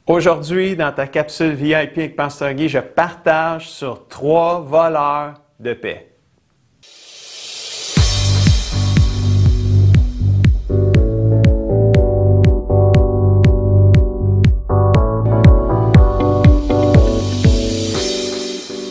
Aujourd'hui, dans ta capsule VIP avec Pasteur Guy, je partage sur 3 voleurs de paix.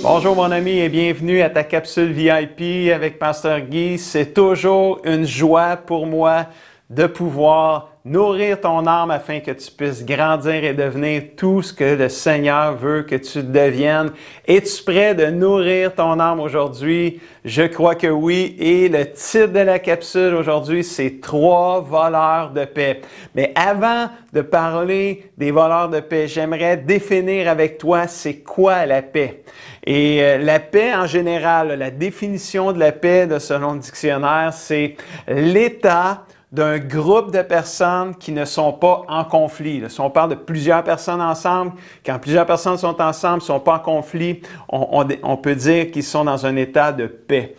Bonjour mon ami et bienvenue à ta capsule VIP avec Pasteur Guy. C'est toujours une joie pour moi de pouvoir nourrir ton âme afin que tu puisses grandir et devenir tout ce que le Seigneur veut que tu deviennes. Es-tu prêt de nourrir ton âme aujourd'hui? Je crois que oui. Et le titre de la capsule aujourd'hui, c'est 3 voleurs de paix. Mais avant de parler des voleurs de paix, j'aimerais définir avec toi c'est quoi la paix. Et la paix en général, la définition de la paix selon le dictionnaire, c'est l'état d'un groupe de personnes qui ne sont pas en conflit. Si on parle de plusieurs personnes ensemble, quand plusieurs personnes sont ensemble, ne sont pas en conflit, on peut dire qu'ils sont dans un état de paix.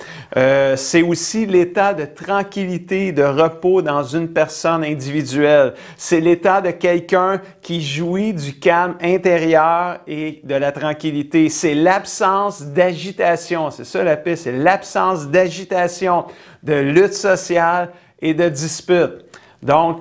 C'est aussi l'état de tranquillité, de repos dans une personne individuelle. C'est l'état de quelqu'un qui jouit du calme intérieur et de la tranquillité. C'est l'absence d'agitation. C'est ça la paix, c'est l'absence d'agitation, de lutte sociale et de disputes. Donc,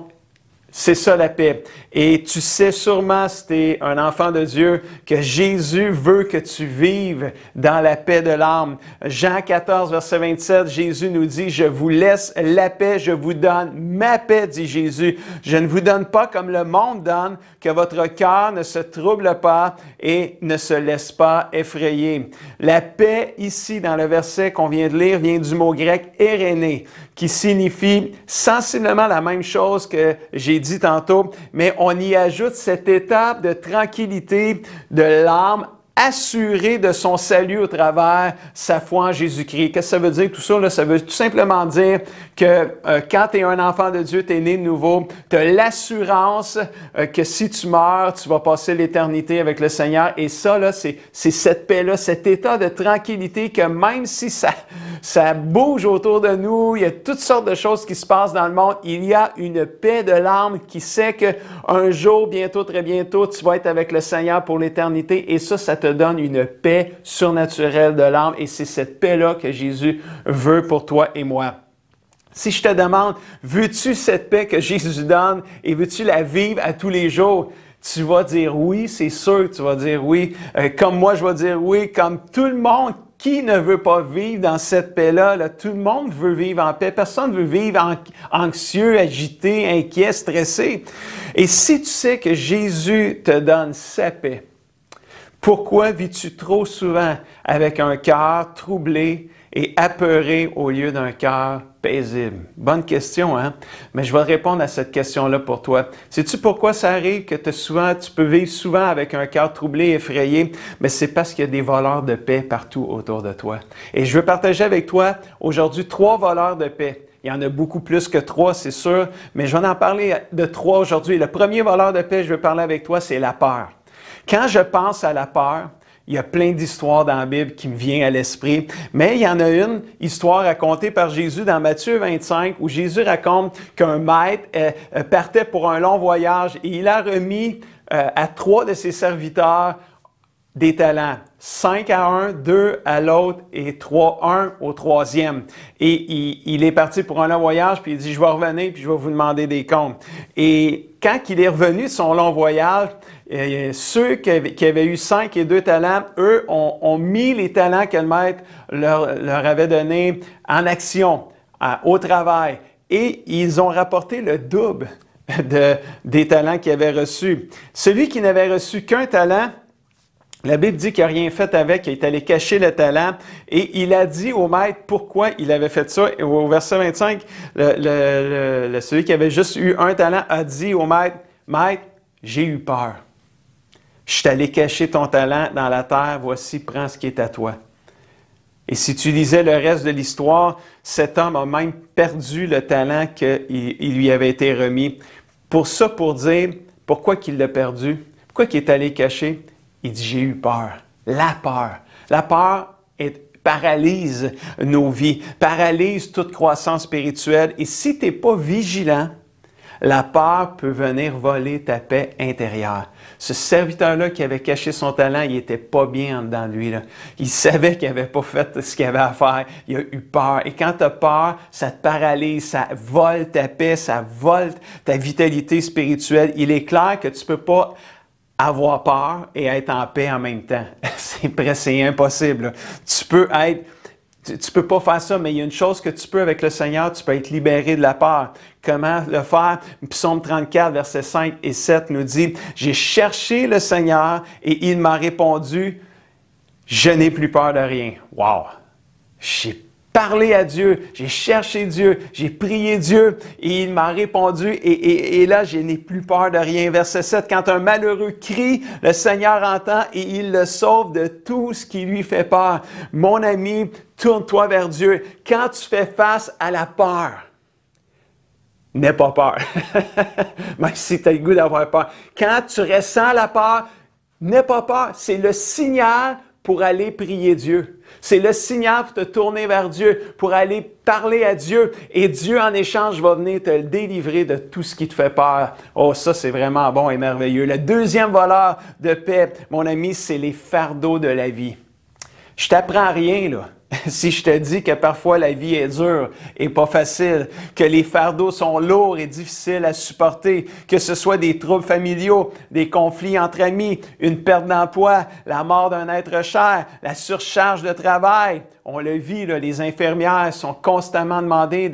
c'est ça la paix. Et tu sais sûrement, si tu es un enfant de Dieu, que Jésus veut que tu vives dans la paix de l'âme. Jean 14, verset 27, Jésus nous dit, « Je vous laisse la paix, je vous donne ma paix, dit Jésus. Je ne vous donne pas comme le monde donne, que votre cœur ne se trouble pas et ne se laisse pas effrayer. » La paix, ici, dans le verset qu'on vient de lire, vient du mot grec « éréné », qui signifie sensiblement la même chose que j'ai dit tantôt, mais on y ajoute cette étape de tranquillité de l'âme assurée de son salut au travers sa foi en Jésus-Christ. Qu'est-ce que ça veut dire tout ça? Là? Ça veut tout simplement dire que quand tu es un enfant de Dieu, tu es né de nouveau, tu as l'assurance que si tu meurs, tu vas passer l'éternité avec le Seigneur. Et ça, là, c'est cette paix-là, cet état de tranquillité que même si ça bouge autour de nous, il y a toutes sortes de choses qui se passent dans le monde, il y a une paix de l'âme qui sait qu'un jour, bientôt, très bientôt, tu vas être avec le Seigneur pour l'éternité. Et ça te donne une paix surnaturelle de l'âme. Et c'est cette paix-là que Jésus veut pour toi et moi. Si je te demande, veux-tu cette paix que Jésus donne et veux-tu la vivre à tous les jours? Tu vas dire oui, c'est sûr que tu vas dire oui. Comme moi, je vais dire oui, comme tout le monde. Qui ne veut pas vivre dans cette paix-là? Là, tout le monde veut vivre en paix. Personne ne veut vivre anxieux, agité, inquiet, stressé. Et si tu sais que Jésus te donne sa paix, pourquoi vis-tu trop souvent avec un cœur troublé et apeuré au lieu d'un cœur paisible? Bonne question, hein? Mais je vais répondre à cette question-là pour toi. Sais-tu pourquoi ça arrive que tu peux vivre souvent avec un cœur troublé, effrayé? Mais c'est parce qu'il y a des voleurs de paix partout autour de toi. Et je veux partager avec toi aujourd'hui 3 voleurs de paix. Il y en a beaucoup plus que 3, c'est sûr, mais je vais en parler de 3 aujourd'hui. Le premier voleur de paix que je veux parler avec toi, c'est la peur. Quand je pense à la peur, il y a plein d'histoires dans la Bible qui me viennent à l'esprit, mais il y en a une histoire racontée par Jésus dans Matthieu 25 où Jésus raconte qu'un maître partait pour un long voyage et il a remis à 3 de ses serviteurs des talents. 5 à un, 2 à l'autre et 3, 1 au 3e. Et il est parti pour un long voyage, puis il dit, je vais revenir, puis je vais vous demander des comptes. Et quand il est revenu de son long voyage, ceux qui avaient eu 5 et 2 talents, eux, ont mis les talents que le maître leur avait donnés en action, au travail. Et ils ont rapporté le double des talents qu'ils avaient reçus. Celui qui n'avait reçu qu'un talent, la Bible dit qu'il n'a rien fait avec, il est allé cacher le talent et il a dit au maître pourquoi il avait fait ça. Et au verset 25, celui qui avait juste eu un talent a dit au maître, « Maître, j'ai eu peur. Je suis allé cacher ton talent dans la terre, voici, prends ce qui est à toi. » Et si tu lisais le reste de l'histoire, cet homme a même perdu le talent qui lui avait été remis. Pour dire, pourquoi qu'il l'a perdu? Pourquoi qu'il est allé cacher? Il dit, j'ai eu peur. La peur. La peur paralyse nos vies, paralyse toute croissance spirituelle. Et si tu n'es pas vigilant, La peur peut venir voler ta paix intérieure. Ce serviteur-là qui avait caché son talent, il n'était pas bien en dedans de lui, là. Il savait qu'il n'avait pas fait ce qu'il avait à faire. Il a eu peur. Et quand tu as peur, ça te paralyse, ça vole ta paix, ça vole ta vitalité spirituelle. Il est clair que tu ne peux pas avoir peur et être en paix en même temps. C'est impossible, là. Tu peux pas faire ça, mais il y a une chose que tu peux avec le Seigneur, tu peux être libéré de la peur. Comment le faire? Psaume 34, versets 5 et 7 nous dit, « J'ai cherché le Seigneur et il m'a répondu, je n'ai plus peur de rien. » Wow! J'ai parlé à Dieu, j'ai cherché Dieu, j'ai prié Dieu et il m'a répondu et là, je n'ai plus peur de rien. Verset 7, quand un malheureux crie, le Seigneur entend et il le sauve de tout ce qui lui fait peur. Mon ami, tourne-toi vers Dieu. Quand tu fais face à la peur, n'aie pas peur. Même si tu as le goût d'avoir peur. Quand tu ressens la peur, n'aie pas peur. C'est le signal pour aller prier Dieu. C'est le signal pour te tourner vers Dieu, pour aller parler à Dieu. Et Dieu, en échange, va venir te délivrer de tout ce qui te fait peur. Oh, ça, c'est vraiment bon et merveilleux. Le deuxième voleur de paix, mon ami, c'est les fardeaux de la vie. Je t'apprends rien, là. Si je te dis que parfois la vie est dure et pas facile, que les fardeaux sont lourds et difficiles à supporter, que ce soit des troubles familiaux, des conflits entre amis, une perte d'emploi, la mort d'un être cher, la surcharge de travail. On le vit, là, les infirmières sont constamment demandées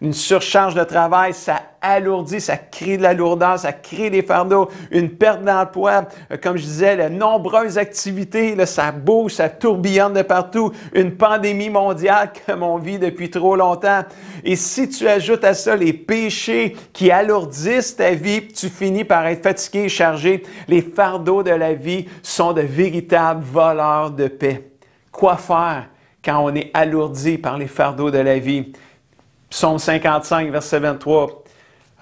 d'une surcharge de travail. Ça alourdit, ça crée de la lourdeur, ça crée des fardeaux, une perte d'emploi. Comme je disais, de nombreuses activités, là, ça bouge, ça tourbillonne de partout. Une pandémie mondiale comme on vit depuis trop longtemps. Et si tu ajoutes à ça les péchés qui alourdissent ta vie, tu finis par être fatigué et chargé. Les fardeaux de la vie sont de véritables voleurs de paix. Quoi faire quand on est alourdi par les fardeaux de la vie? Psaume 55, verset 23.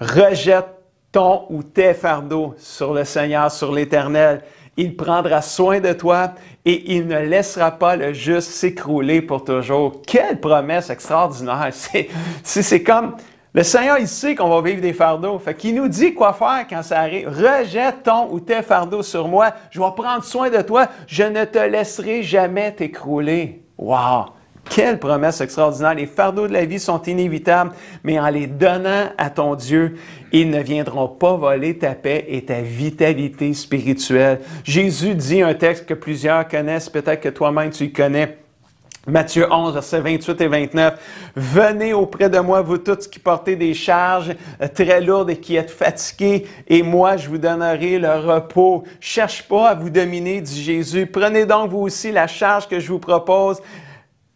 « Rejette ton ou tes fardeaux sur le Seigneur, sur l'Éternel. Il prendra soin de toi et il ne laissera pas le juste s'écrouler pour toujours. » Quelle promesse extraordinaire! C'est comme... Le Seigneur, il sait qu'on va vivre des fardeaux. Fait qu'il nous dit quoi faire quand ça arrive. « Rejette ton ou tes fardeaux sur moi. Je vais prendre soin de toi. Je ne te laisserai jamais t'écrouler. » Wow! Quelle promesse extraordinaire! Les fardeaux de la vie sont inévitables, mais en les donnant à ton Dieu, ils ne viendront pas voler ta paix et ta vitalité spirituelle. Jésus dit un texte que plusieurs connaissent, peut-être que toi-même tu le connais. Matthieu 11, versets 28 et 29. « Venez auprès de moi, vous tous qui portez des charges très lourdes et qui êtes fatigués, et moi je vous donnerai le repos. Cherche pas à vous dominer, dit Jésus. Prenez donc vous aussi la charge que je vous propose.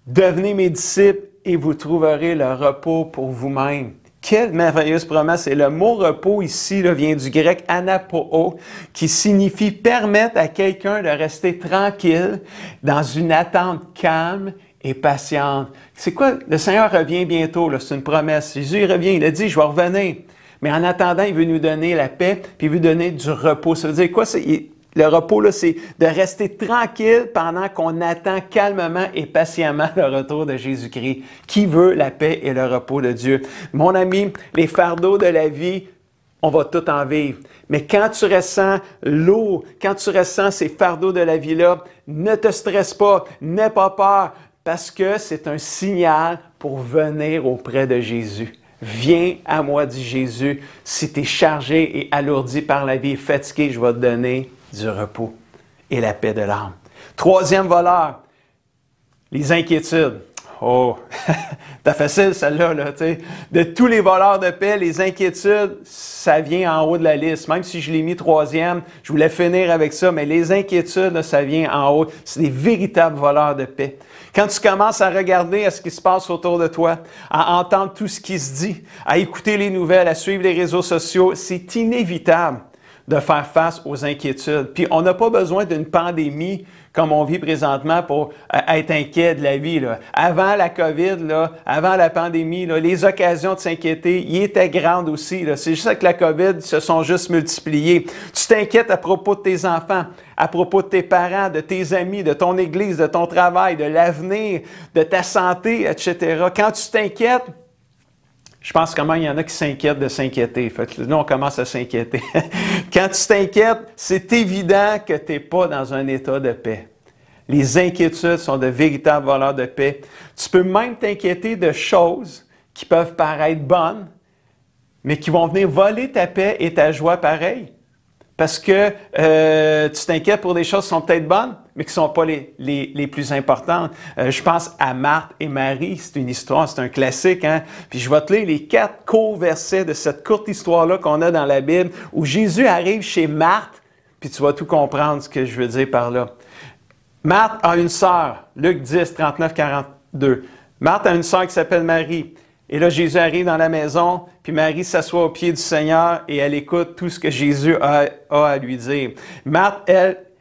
Devenez mes disciples et vous trouverez le repos pour vous-même. » Quelle merveilleuse promesse! Et le mot repos ici là, vient du grec anapoo, qui signifie permettre à quelqu'un de rester tranquille dans une attente calme et patiente. C'est quoi? Le Seigneur revient bientôt, c'est une promesse. Jésus il revient, il a dit, je vais revenir. Mais en attendant, il veut nous donner la paix, puis il veut donner du repos. Ça veut dire quoi? Le repos, là, c'est de rester tranquille pendant qu'on attend calmement et patiemment le retour de Jésus-Christ. Qui veut la paix et le repos de Dieu? Mon ami, les fardeaux de la vie, on va tout en vivre. Mais quand tu ressens l'eau, quand tu ressens ces fardeaux de la vie-là, ne te stresse pas, n'aie pas peur, parce que c'est un signal pour venir auprès de Jésus. Viens à moi, dit Jésus. Si tu es chargé et alourdi par la vie et fatigué, je vais te donner du repos et la paix de l'âme. Troisième voleur, les inquiétudes. Oh, t'as facile celle-là, là, tu sais. De tous les voleurs de paix, les inquiétudes, ça vient en haut de la liste. Même si je l'ai mis troisième, je voulais finir avec ça, mais les inquiétudes, là, ça vient en haut. C'est des véritables voleurs de paix. Quand tu commences à regarder à ce qui se passe autour de toi, à entendre tout ce qui se dit, à écouter les nouvelles, à suivre les réseaux sociaux, c'est inévitable de faire face aux inquiétudes. Puis on n'a pas besoin d'une pandémie comme on vit présentement pour être inquiet de la vie, là. Avant la COVID, là, avant la pandémie, là, les occasions de s'inquiéter, y étaient grandes aussi. C'est juste avec la COVID, se sont juste multipliées. Tu t'inquiètes à propos de tes enfants, à propos de tes parents, de tes amis, de ton église, de ton travail, de l'avenir, de ta santé, etc. Quand tu t'inquiètes, Je pense comment il y en a qui s'inquiètent de s'inquiéter. Fait que nous, on commence à s'inquiéter. Quand tu t'inquiètes, c'est évident que tu n'es pas dans un état de paix. Les inquiétudes sont de véritables voleurs de paix. Tu peux même t'inquiéter de choses qui peuvent paraître bonnes, mais qui vont venir voler ta paix et ta joie pareil. Parce que tu t'inquiètes pour des choses qui sont peut-être bonnes, mais qui ne sont pas les plus importantes. Je pense à Marthe et Marie. C'est une histoire, c'est un classique. Hein? Puis je vais te lire les 4 courts versets de cette courte histoire-là qu'on a dans la Bible, où Jésus arrive chez Marthe, puis tu vas tout comprendre ce que je veux dire par là. Marthe a une sœur, Luc 10, 39, 42. Marthe a une sœur qui s'appelle Marie. Et là, Jésus arrive dans la maison, puis Marie s'assoit au pied du Seigneur et elle écoute tout ce que Jésus a à lui dire. Marthe,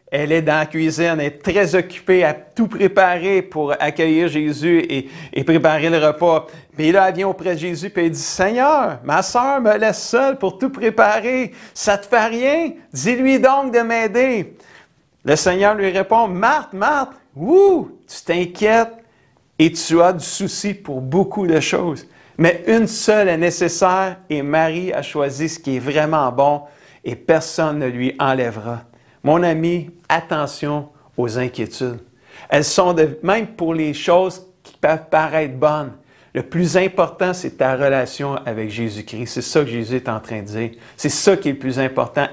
elle est dans la cuisine, elle est très occupée à tout préparer pour accueillir Jésus et préparer le repas. Puis là, elle vient auprès de Jésus et elle dit, « Seigneur, ma sœur me laisse seule pour tout préparer. Ça te fait rien? Dis-lui donc de m'aider. » Le Seigneur lui répond, « Marthe, Marthe, tu t'inquiètes et tu as du souci pour beaucoup de choses. Mais une seule est nécessaire et Marie a choisi ce qui est vraiment bon et personne ne lui enlèvera. » Mon ami, attention aux inquiétudes. Elles sont même pour les choses qui peuvent paraître bonnes. Le plus important, c'est ta relation avec Jésus-Christ. C'est ça que Jésus est en train de dire. C'est ça qui est le plus important.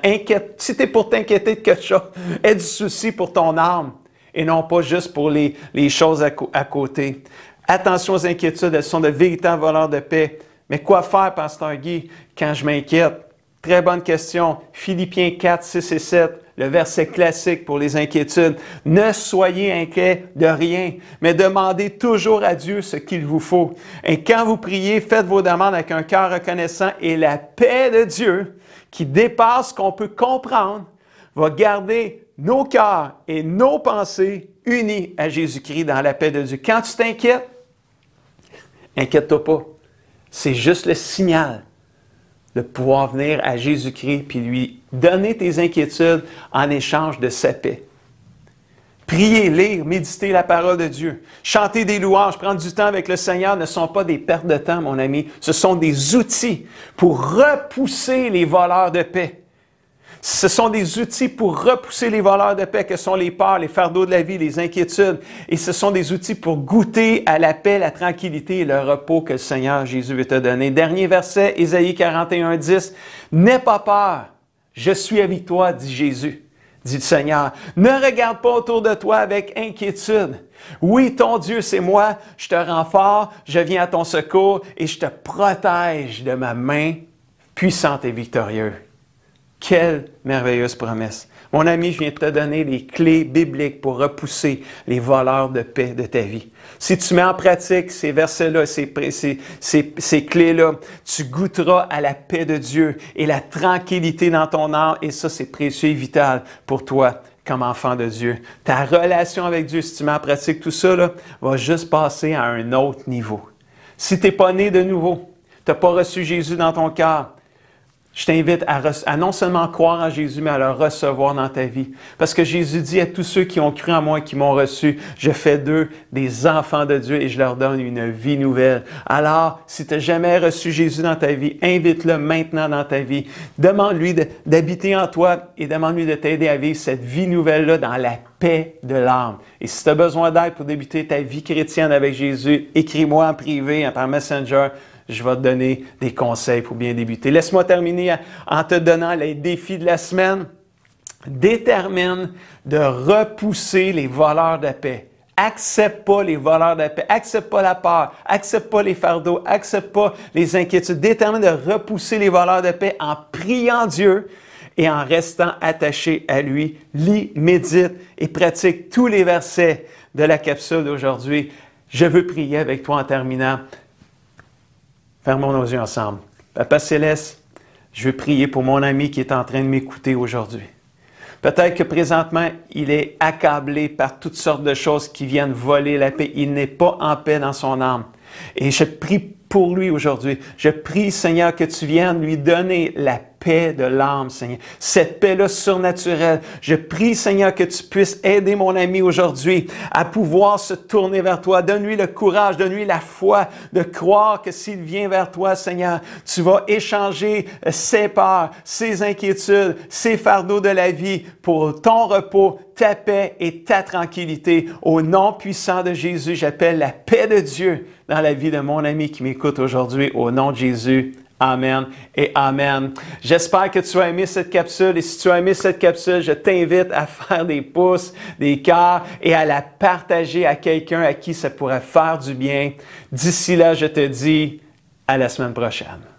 Si tu es pour t'inquiéter de quelque chose, aie du souci pour ton âme et non pas juste pour les choses à côté. Attention aux inquiétudes, elles sont de véritables voleurs de paix. Mais quoi faire, Pasteur Guy, quand je m'inquiète? Très bonne question. Philippiens 4, 6 et 7, le verset classique pour les inquiétudes. « Ne soyez inquiets de rien, mais demandez toujours à Dieu ce qu'il vous faut. Et quand vous priez, faites vos demandes avec un cœur reconnaissant et la paix de Dieu, qui dépasse ce qu'on peut comprendre, va garder nos cœurs et nos pensées unis à Jésus-Christ dans la paix de Dieu. » Quand tu t'inquiètes, inquiète-toi pas. C'est juste le signal de pouvoir venir à Jésus-Christ puis lui donner tes inquiétudes en échange de sa paix. Prier, lire, méditer la parole de Dieu, chanter des louanges, prendre du temps avec le Seigneur ne sont pas des pertes de temps, mon ami. Ce sont des outils pour repousser les voleurs de paix. Ce sont des outils pour repousser les voleurs de paix que sont les peurs, les fardeaux de la vie, les inquiétudes. Et ce sont des outils pour goûter à la paix, la tranquillité et le repos que le Seigneur Jésus veut te donner. Dernier verset, Ésaïe 41, 10. « N'aie pas peur, je suis avec toi, dit Jésus, dit le Seigneur. Ne regarde pas autour de toi avec inquiétude. Oui, ton Dieu, c'est moi, je te rends fort, je viens à ton secours et je te protège de ma main puissante et victorieuse. » Quelle merveilleuse promesse. Mon ami, je viens de te donner les clés bibliques pour repousser les voleurs de paix de ta vie. Si tu mets en pratique ces versets-là, ces clés-là, tu goûteras à la paix de Dieu et la tranquillité dans ton âme. Et ça, c'est précieux et vital pour toi comme enfant de Dieu. Ta relation avec Dieu, si tu mets en pratique tout ça, là, va juste passer à un autre niveau. Si tu n'es pas né de nouveau, tu n'as pas reçu Jésus dans ton cœur, je t'invite à non seulement croire en Jésus, mais à le recevoir dans ta vie. Parce que Jésus dit à tous ceux qui ont cru en moi et qui m'ont reçu, je fais d'eux des enfants de Dieu et je leur donne une vie nouvelle. Alors, si tu n'as jamais reçu Jésus dans ta vie, invite-le maintenant dans ta vie. Demande-lui d'habiter en toi et demande-lui de t'aider à vivre cette vie nouvelle-là dans la paix de l'âme. Et si tu as besoin d'aide pour débuter ta vie chrétienne avec Jésus, écris-moi en privé, par Messenger. Je vais te donner des conseils pour bien débuter. Laisse-moi terminer en te donnant les défis de la semaine. Détermine de repousser les voleurs de paix. Accepte pas les voleurs de paix. Accepte pas la peur. Accepte pas les fardeaux. Accepte pas les inquiétudes. Détermine de repousser les voleurs de paix en priant Dieu et en restant attaché à lui. Lis, médite et pratique tous les versets de la capsule d'aujourd'hui. Je veux prier avec toi en terminant. Fermons nos yeux ensemble. Papa Céleste, je veux prier pour mon ami qui est en train de m'écouter aujourd'hui. Peut-être que présentement, il est accablé par toutes sortes de choses qui viennent voler la paix. Il n'est pas en paix dans son âme. Et je prie pour lui aujourd'hui. Je prie, Seigneur, que tu viennes lui donner la paix de l'âme, Seigneur. Cette paix-là surnaturelle. Je prie, Seigneur, que tu puisses aider mon ami aujourd'hui à pouvoir se tourner vers toi. Donne-lui le courage, donne-lui la foi de croire que s'il vient vers toi, Seigneur, tu vas échanger ses peurs, ses inquiétudes, ses fardeaux de la vie pour ton repos, ta paix et ta tranquillité. Au nom puissant de Jésus, j'appelle la paix de Dieu dans la vie de mon ami qui m'écoute aujourd'hui. Au nom de Jésus, amen et amen. J'espère que tu as aimé cette capsule et si tu as aimé cette capsule, je t'invite à faire des pouces, des cœurs et à la partager à quelqu'un à qui ça pourrait faire du bien. D'ici là, je te dis à la semaine prochaine.